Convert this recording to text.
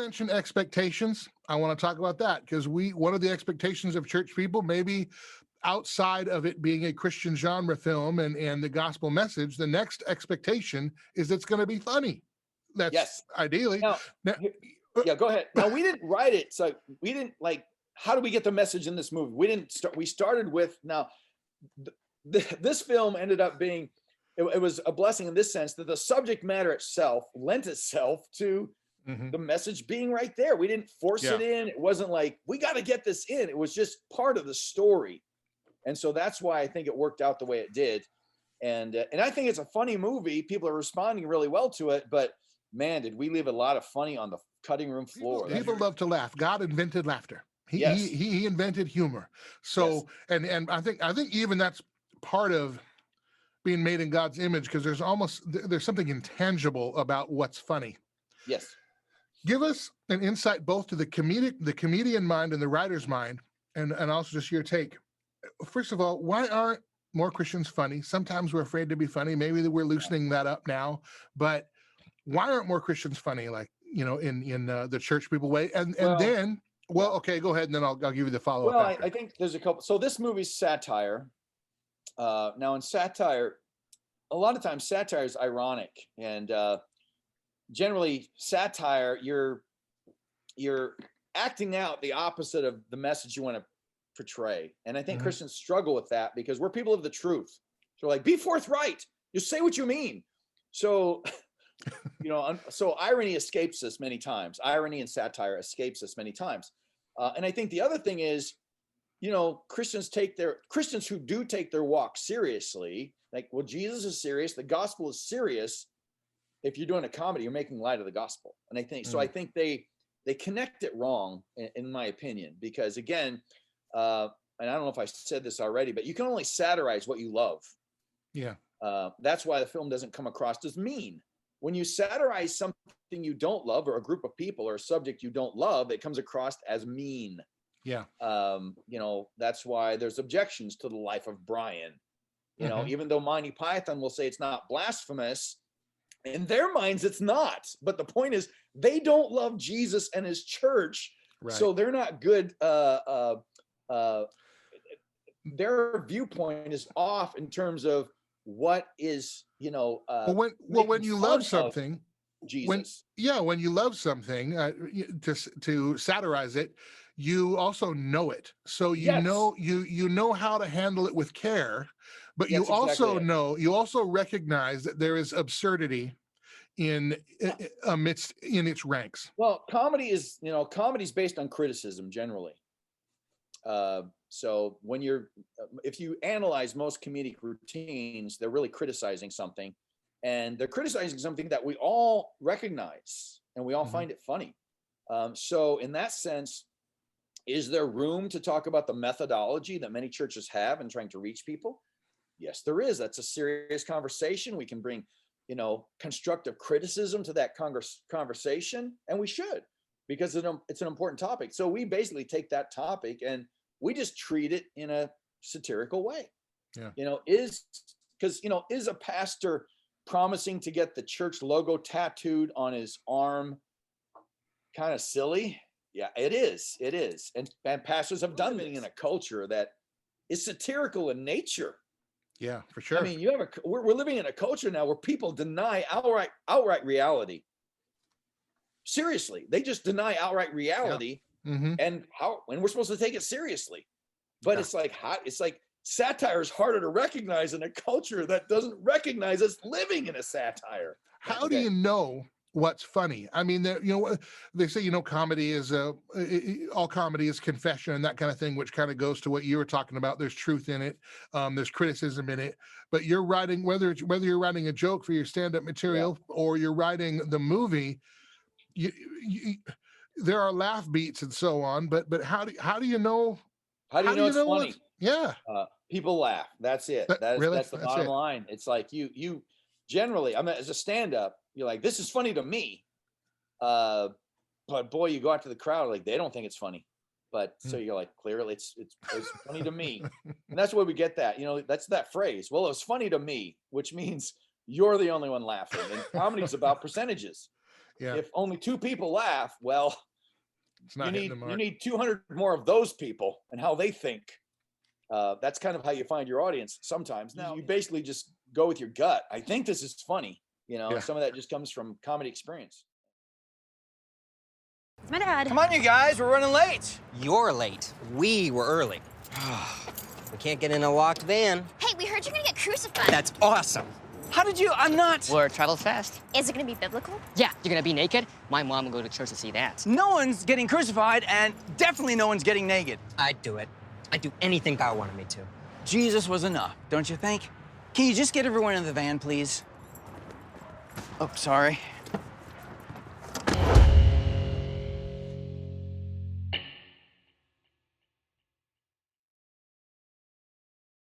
mentioned expectations, I want to talk about that because one of the expectations of church people, maybe outside of it being a Christian genre film and the gospel message, the next expectation is it's going to be funny. That's Yes. ideally. Now, yeah, go ahead. Now, we didn't write it, so we didn't how do we get the message in this movie? We started with, now, this film ended up being, it was a blessing in this sense that the subject matter itself lent itself to the message being right there. We didn't force it in. It wasn't like, we got to get this in. It was just part of the story. And so that's why I think it worked out the way it did. And I think it's a funny movie. People are responding really well to it, but man, did we leave a lot of funny on the cutting room floor. People love to laugh. God invented laughter. He invented humor. So, and I think even that's part of being made in God's image, because there's something intangible about what's funny. Yes. Give us an insight both to the comedian mind and the writer's mind, and also just your take. First of all, why aren't more Christians funny? Sometimes we're afraid to be funny. Maybe we're loosening that up now, but why aren't more Christians funny? Like, in the church people way. And then, okay, go ahead, and then I'll give you the follow-up. Well, I think there's a couple. So this movie's satire. Now in satire, a lot of times satire is ironic, and generally satire, you're acting out the opposite of the message you want to portray. And I think Christians struggle with that because we're people of the truth. So like, be forthright. Just say what you mean. So, so irony escapes us many times. Irony and satire escapes us many times. And I think the other thing is, Christians who do take their walk seriously, like, well, Jesus is serious. The gospel is serious. If you're doing a comedy, you're making light of the gospel. And I think, so I think they connect it wrong, in my opinion, because again, and I don't know if I said this already, but you can only satirize what you love. Yeah. That's why the film doesn't come across as mean. When you satirize something you don't love, or a group of people or a subject you don't love, it comes across as mean. Yeah. That's why there's objections to the life of Brian. Even though Monty Python will say it's not blasphemous, in their minds it's not. But the point is, they don't love Jesus and his church, so they're not good. Their viewpoint is off in terms of what is, when you love something, Jesus. When you love something, to satirize it, you also know it. So you know how to handle it with care, but you also recognize that there is absurdity in its ranks. Well, comedy is based on criticism generally. So when if you analyze most comedic routines, they're really criticizing something, and they're criticizing something that we all recognize and we all find it funny. So in that sense, is there room to talk about the methodology that many churches have in trying to reach people? Yes, there is. That's a serious conversation. We can bring, constructive criticism to that conversation, and we should, because it's an important topic. So we basically take that topic and we just treat it in a satirical way. Yeah. Is a pastor promising to get the church logo tattooed on his arm kind of silly? Yeah, it is. It is. And pastors have done it in a culture that is satirical in nature. Yeah, for sure. I mean, we're living in a culture now where people deny outright reality. Seriously, they just deny outright reality. Yeah. And when we're supposed to take it seriously. But it's like satire is harder to recognize in a culture that doesn't recognize us living in a satire. How do you know what's funny? I mean, they say, comedy is all comedy is confession and that kind of thing, which kind of goes to what you were talking about. There's truth in it. There's criticism in it, but you're writing, whether you're writing a joke for your stand-up material or you're writing the movie, there are laugh beats and so on, but how do you know? How do you know it's funny? Yeah. People laugh. That's it. That's the bottom line. It's like you generally, as a stand-up, you're like, this is funny to me. But boy, you go out to the crowd, like, they don't think it's funny. But so you're like, clearly it's funny to me. And that's where we get that, that's that phrase. Well, it was funny to me, which means you're the only one laughing. And comedy is about percentages. Yeah. If only 2 people laugh, well, It's not hitting the mark. you need 200 more of those people and how they think. That's kind of how you find your audience sometimes. Now, you basically just go with your gut. I think this is funny. You know, Yeah. some of that just comes from comedy experience. It's my dad. Come on, you guys, we're running late. You're late. We were early. We can't get in a locked van. Hey, we heard you're gonna get crucified. That's awesome. How did you? I'm not. We're travel fast. Is it gonna be biblical? Yeah, you're gonna be naked. My mom will go to church to see that. No one's getting crucified, and definitely no one's getting naked. I'd do it. I'd do anything God wanted me to. Jesus was enough, don't you think? Can you just get everyone in the van, please? Oh, sorry.